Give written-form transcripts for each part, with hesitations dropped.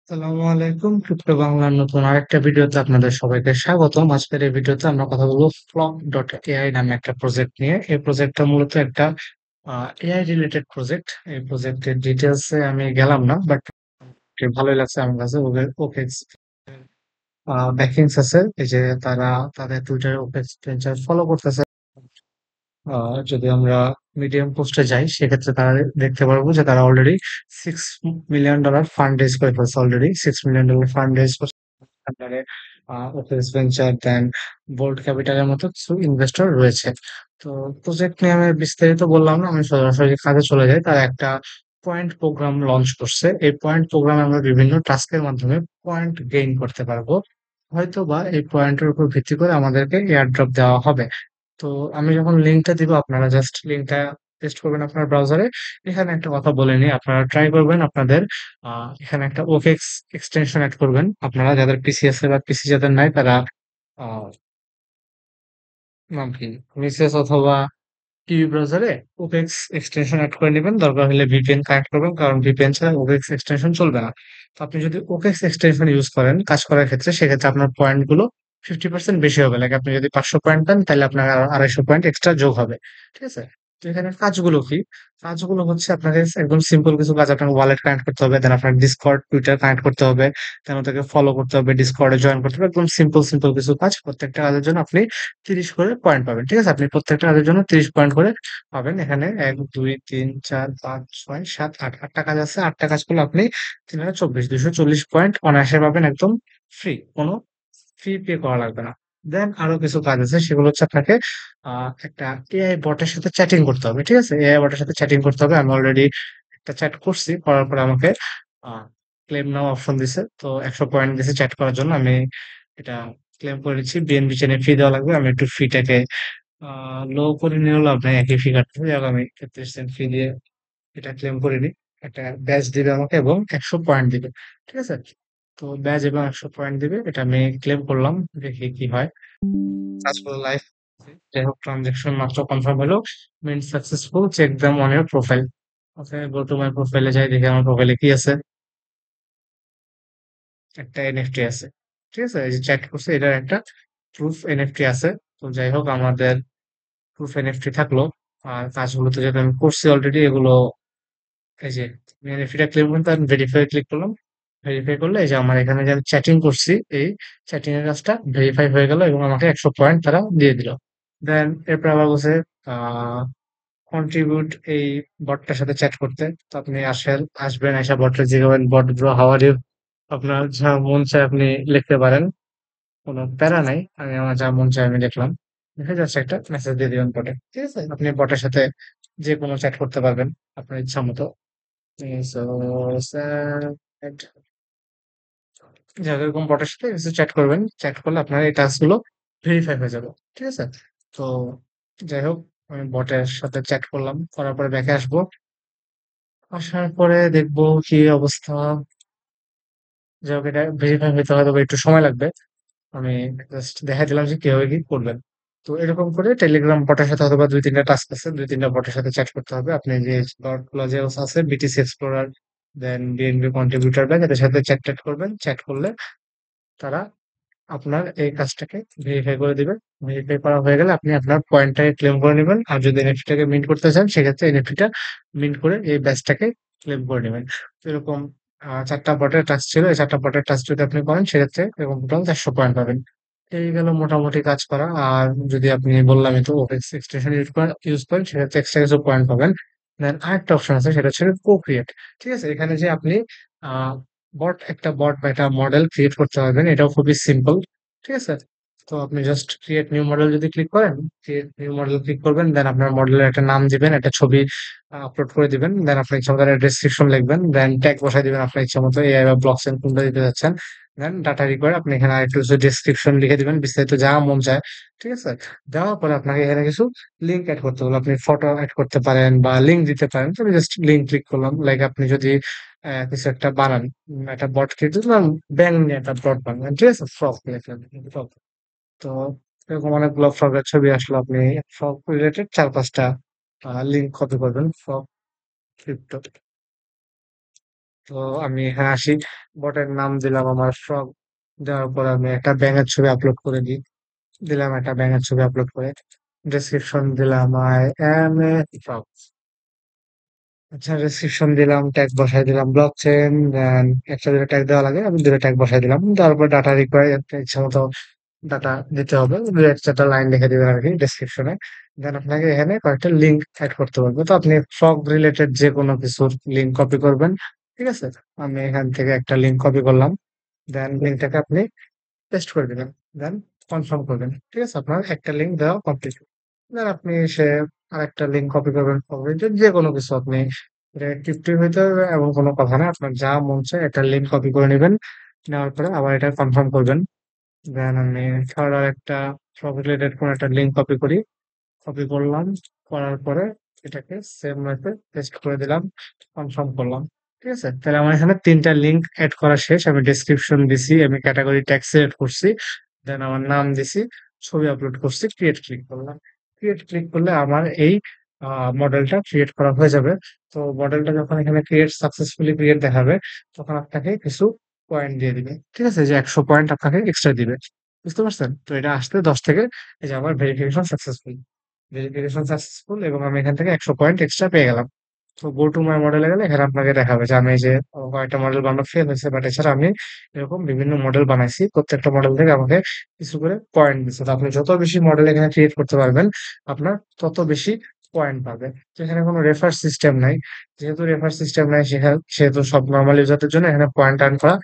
আসসালামু আলাইকুম। ক্রিপ্টো বাংলার নতুন আরেকটা ভিডিওতে আপনাদের সবাইকে স্বাগতম। আজকের এই ভিডিওতে আমরা কথা বলবো ফ্লক ডট এআই নামে একটা প্রজেক্ট নিয়ে। এই প্রজেক্টটা মূলত একটা এআই রিলেটেড প্রজেক্ট। এই প্রজেক্টের ডিটেলসে আমি গেলাম না, বাট ভালোই লাগছে আমার কাছে। ওদের ওপেক্স ব্যাকিংস আছে, এই যে তারা তাদের টুইটারে ওপেক্স ভেঞ্চার ফলো করতেছে। যদি আমরা মিডিয়াম পোস্টে যাই, সেক্ষেত্রে তারা দেখতে পারবো যে তারা অলরেডি $6 মিলিয়ন ফান্ড রেজ করে ফেলছে। অলরেডি $6 মিলিয়ন ফান্ড রেজ আন্ডারে ওপেন্স ভেঞ্চার, দেন বোল্ড ক্যাপিটালের মতো কিছু ইনভেস্টর রয়েছে। তো প্রজেক্ট নিয়ে আমি বিস্তারিত বললাম না, আমি সরাসরি কাজে চলে যাই। তারা একটা পয়েন্ট প্রোগ্রাম লঞ্চ করছে। এই পয়েন্ট প্রোগ্রামে আমরা বিভিন্ন টাস্কের মাধ্যমে পয়েন্ট গেইন করতে পারবো। হয়তো বা এই পয়েন্টের উপর ভিত্তি করে আমাদেরকে এয়ার ড্রপ দেওয়া হবে। তো আমি যখন লিঙ্কটা দিব, আপনারা জাস্ট লিঙ্কটা পেস্ট করবেন আপনার ব্রাউজারে। এখানে একটা কথা বলে নিই, আপনারা ট্রাই করবেন আপনাদের এখানে একটা ওকেক্স এক্সটেনশন অ্যাড করবেন। আপনারা যাদের পিসি আছে বা পিসি যাদের নাই, তারা আহ, নাম কি, মিসেস অথবা টিভি ব্রাউজারে ওপেক্স এক্সটেনশন অ্যাড করে নেবেন। দরকার হলে ভিপিএন কানেক্ট করবেন, কারণ ভিপিএন ছাড়া ওপেক্স এক্সটেনশন চলবে না। তো আপনি যদি ওপেক্স এক্সটেনশন ইউজ করেন কাজ করার ক্ষেত্রে, সেক্ষেত্রে আপনার পয়েন্ট গুলো 50% বেশি হবে। লাইক আপনি যদি 500 পয়েন্ট পান, তাহলে আপনার আরো 250 পয়েন্ট এক্সট্রা যোগ হবে। ঠিক আছে? তো এখানে কাজগুলো কি? কাজগুলো হচ্ছে আপনাকে একদম সিম্পল কিছু কাজ। আপনাকে ওয়ালেট কানেক্ট করতে হবে, দেন আপনার ডিসকর্ড টুইটার কানেক্ট করতে হবে, দেন ওটাকে ফলো করতে হবে, ডিসকর্ডে জয়েন করতে হবে। একদম সিম্পল সিম্পল কিছু কাজ। প্রত্যেকটা কাজের জন্য আপনি 30 করে পয়েন্ট পাবেন। ঠিক আছে? আপনি প্রত্যেকটা কাজের জন্য 30 পয়েন্ট করে পাবেন। এখানে 1 2 3 4 5 6 7 8 আটটা কাজ আছে। আটটা কাজ করলে আপনি 3 আর 24 240 পয়েন্ট অনায়াসে পাবেন, একদম ফ্রি। কোনো ফি পে করা লাগবে না। দেন আরো কিছু কাজ আছে, সেগুলো হচ্ছে আপনাকে একটা এআই বটের সাথে চ্যাটিং করতে হবে। ঠিক আছে? এআই বটের সাথে চ্যাটিং করতে হবে। আমি অলরেডি একটা চ্যাট করছি, করার পরে আমাকে ক্লেম নাও অপশন দিছে। তো 100 পয়েন্ট দিছে চ্যাট করার জন্য। আমি এটা ক্লেম করে নিচ্ছি। বিএনবি চেনে ফি দেওয়া লাগবে, আমি একটু ফিটাকে লো করে নিয়ে লাভ নাই, একই ফি কাটতে হবে। আমি 33 সেন্ট ফি দিয়ে এটা ক্লেম করে নিই। একটা ব্যাচ দিবে আমাকে এবং 100 পয়েন্ট দিবে। ঠিক আছে? তো ব্যাচ এবং 100 পয়েন্ট দিবে, এটা আমি ক্লেম করলাম। দেখি কি হয়। কাজগুলো লাইভ, যাই হোক, ট্রানজাকশন মাত্র কনফার্ম হলো। Mean successful, check them on your profile. Okay, go to my প্রোফাইলে যাই, দেখি আমার প্রোফাইলে কি আছে। একটা এনএফটি আছে। ঠিক আছে? এই যে চ্যাট করছে, এটার একটা প্রুফ এনএফটি আছে। তো যাই হোক, আমাদের প্রুফ এনএফটি থাকলো। আর কাজগুলো তো যেটা আমি করছি অলরেডি, এগুলো এই যে এনএফটিটা ক্লেম করতে আমি ভেরিফাই ক্লিক করলাম। ভেরিফাই করলে এই যে আমার এখানে যে আমি চ্যাটিং করছি, এই চ্যাটিং এর কাজটা ভেরিফাই হয়ে গেল এবং আমাকে 100 পয়েন্ট তারা দিয়ে দিল। দেন এরপর আবার বলছে কন্ট্রিবিউট এই বটটার সাথে চ্যাট করতে। তো আপনি আসবেন, এসে বটটা জিগাবেন, বট ব্রো হাউ আর ইউ। আপনার যা মন চায় আপনি লিখতে পারেন, কোনো প্যারা নাই। আমি আমার যা মন চায় আমি লিখলাম। লিখে যাচ্ছে একটা মেসেজ দিয়ে দিবেন বটে। ঠিক আছে? আপনি বটের সাথে যে কোনো চ্যাট করতে পারবেন আপনার ইচ্ছা মতো। So sad. যাই হোক, এরকম বটের সাথে কিছু চ্যাট করবেন। চ্যাট করলে আপনার এই টাস্ক গুলো ভেরিফাই হয়ে যাবে। ঠিক আছে? তো যাই হোক, আমি বটের সাথে চ্যাট করলাম, করার পরে ব্যাকে আসবো। আসার পরে দেখবো কি অবস্থা। যাই হোক, এটা ভেরিফাই হইতে হয়তো বা একটু সময় লাগবে। আমি জাস্ট দেখা দিলাম যে কিভাবে কি করবেন। তো এরকম করে টেলিগ্রাম বটের সাথে অথবা 2-3টা টাস্ক আছে, 2-3টা বটের সাথে চ্যাট করতে হবে। আপনি যে বট গুলো যে আছে, বিটিসি এক্সপ্লোরার, দেন বিএনবি কন্ট্রিবিউটর ব্যাংক, এদের সাথে চ্যাট ট্যাট করবেন। চ্যাট করলে তারা আপনার এই কাজটাকে ভেরিফাই করে দিবে। ভেরিফাই করা হয়ে গেলে আপনি আপনার পয়েন্টটাকে ক্লেম করে নেবেন। আর যদি এনএফটিটাকে মিন্ট করতে চান, সেক্ষেত্রে এনএফটিটা মিন্ট করে এই ব্যাচটাকে ক্লেম করে নেবেন। তো এরকম 4টা বটের টাস্ক ছিল। এই 4টা বটের টাস্ক যদি আপনি করেন, সেক্ষেত্রে এরকম টোটাল 400 পয়েন্ট পাবেন। এই গেল মোটামুটি কাজ করা। আর যদি আপনি বললামই তো ওপেক্স এক্সটেনশন ইউজ করেন, সেক্ষেত্রে এক্সট্রা কিছু পয়েন্ট পাবেন। দেন আরেকটা অপশন আছে, সেটা হচ্ছে কো ক্রিয়েট। ঠিক আছে? এখানে যে আপনি আহ একটা বট বা একটা মডেল ক্রিয়েট করতে পারবেন, এটাও খুবই সিম্পল। ঠিক আছে? তো আপনি জাস্ট ক্রিয়েট নিউ মডেল যদি ক্লিক করেন, ক্রিয়েট নিউ মডেল ক্লিক করবেন, দেন আপনার মডেলের একটা নাম দিবেন, একটা ছবি আপলোড করে দিবেন, দেন আপনার ইচ্ছা মতো ডেসক্রিপশন লিখবেন, দেন ট্যাগ বসাই দিবেন আপনার ইচ্ছা মতো, এআই বা ব্লক চেইন কোনটা দিতে যাচ্ছেন। দেন ডাটা রিকোয়ার্ড, আপনি এখানে আরেকটু কিছু ডেসক্রিপশন লিখে দিবেন, বিস্তারিত যা মন চায়। ঠিক আছে? দেওয়ার পরে আপনাকে এখানে কিছু লিঙ্ক অ্যাড করতে হবে। আপনি ফটো অ্যাড করতে পারেন বা লিঙ্ক দিতে পারেন। তো আমি জাস্ট লিঙ্ক ক্লিক করলাম। লাইক আপনি যদি কিছু একটা বানান, একটা বট ক্রিয়েট করলাম, ব্যাঙ নিয়ে একটা বট বানান। ঠিক আছে? ফ্রক লিখলেন, ফ্রক। তো এরকম অনেকগুলো ফ্রকের ছবি আসলো। আপনি ফ্রক রিলেটেড 4-5টা লিঙ্ক কপি করবেন, ফ্রক ক্রিপ্টো। তো আমি এখানে আসি, বটের নাম দিলাম আমার ফ্রগ, দেওয়ার পর আমি একটা ব্যাঙের ছবি আপলোড করে দিই, দিলাম একটা ব্যাঙের ছবি আপলোড করে, ডেসক্রিপশন দিলাম আই এম এ ফ্রগ। আচ্ছা, ডেসক্রিপশন দিলাম, ট্যাগ বসাই দিলাম ব্লক চেন, দেন একটা দুটো ট্যাগ দেওয়া লাগে, আমি দুটো ট্যাগ বসাই দিলাম। তারপর ডাটা রিকোয়ার, ইচ্ছা মতো ডাটা দিতে হবে, দু এক চারটা লাইন লিখে দিবেন আর কি ডেসক্রিপশনে। দেন আপনাকে এখানে কয়েকটা লিঙ্ক অ্যাড করতে পারবে, তো আপনি ফগ রিলেটেড যে কোনো কিছুর লিঙ্ক কপি করবেন, ঠিক আছে? আমি এখান থেকে একটা লিঙ্ক কপি করলাম, দেন লিঙ্কটাকে আপনি পেস্ট করে দিবেন, দেন কনফার্ম করবেন, ঠিক আছে? আপনার একটা লিঙ্ক দেওয়া কমপ্লিট। দেন আপনি সে আরেকটা লিঙ্ক কপি করবেন, যে কোনো কিছু আপনি, এটা টিপটিপ হইতে হবে এমন কোনো কথা না, আপনার যা মন চায় একটা লিঙ্ক কপি করে নেবেন, নেওয়ার পরে আবার এটা কনফার্ম করবেন। দেন আমি থার্ড আর একটা সব রিলেটেড কোন একটা লিঙ্ক কপি করি, কপি করলাম, করার পরে এটাকে সেম ওয়েতে পেস্ট করে দিলাম, কনফার্ম করলাম, ঠিক আছে? তাহলে আমার এখানে তিনটা লিঙ্ক এড করা শেষ। আমি ডেসক্রিপশন দিছি, আমি ক্যাটাগরি ট্যাগ সিলেক্ট করছি, দেন আমার নাম দিছি, ছবি আপলোড করছি, ক্রিয়েট ক্লিক করলাম। ক্রিয়েট ক্লিক করলে আমার এই মডেলটা ক্রিয়েট করা হয়ে যাবে। তো মডেলটা যখন এখানে ক্রিয়েট সাকসেসফুলি ক্রিয়েট দেখাবে, তখন আপনাকে কিছু পয়েন্ট দিয়ে দিবে, ঠিক আছে? যে 100 পয়েন্ট আপনাকে এক্সট্রা দিবে, বুঝতে পারছেন? তো এটা আসতে 10 থেকে, এই যে আমার ভেরিফিকেশন সাকসেসফুল, ভেরিফিকেশন সাকসেসফুল, এবং আমি এখান থেকে 100 পয়েন্ট এক্সট্রা পেয়ে গেলাম। তো গো টু মাই মডেলে গেলে এখানে আপনাকে দেখাবে যে আমি এই যে কয়েকটা মডেল বানানো ফেল হয়েছে, বাট এছাড়া আমি এরকম বিভিন্ন মডেল বানাইছি, প্রত্যেকটা মডেল থেকে আমাকে কিছু করে পয়েন্ট দিচ্ছে। তো আপনি যত বেশি মডেল এখানে ক্রিয়েট করতে পারবেন, আপনার তত বেশি পয়েন্ট পাবে। তো এখানে কোনো রেফার সিস্টেম নাই, যেহেতু রেফার সিস্টেম নাই সেহেতু সব নর্মাল ইউজারদের জন্য এখানে পয়েন্ট আর্ন করা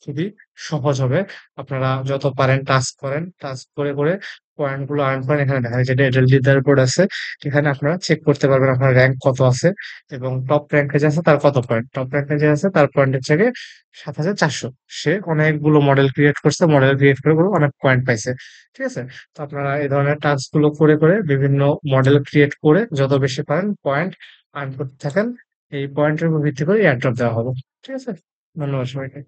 খুবই সহজ হবে। আপনারা যত পারেন টাস্ক করেন, টাস্ক করে করে পয়েন্ট গুলো আর্ন করেন। এখানে দেখা যায় যেটা এডেল লিডার আছে, এখানে আপনারা চেক করতে পারবেন আপনার র্যাঙ্ক কত আছে, এবং টপ র্যাঙ্কে যে আছে তার কত পয়েন্ট, টপ র্যাঙ্কে যে আছে তার পয়েন্টের থেকে 7,400। সে অনেকগুলো মডেল ক্রিয়েট করছে, মডেল ক্রিয়েট করে করে অনেক পয়েন্ট পাইছে, ঠিক আছে? তো আপনারা এই ধরনের টাস্ক গুলো করে করে বিভিন্ন মডেল ক্রিয়েট করে যত বেশি পারেন পয়েন্ট আর্ন করতে থাকেন। এই পয়েন্টের উপর ভিত্তি করে এয়ারড্রপ দেওয়া হবে, ঠিক আছে? ধন্যবাদ সবাইকে।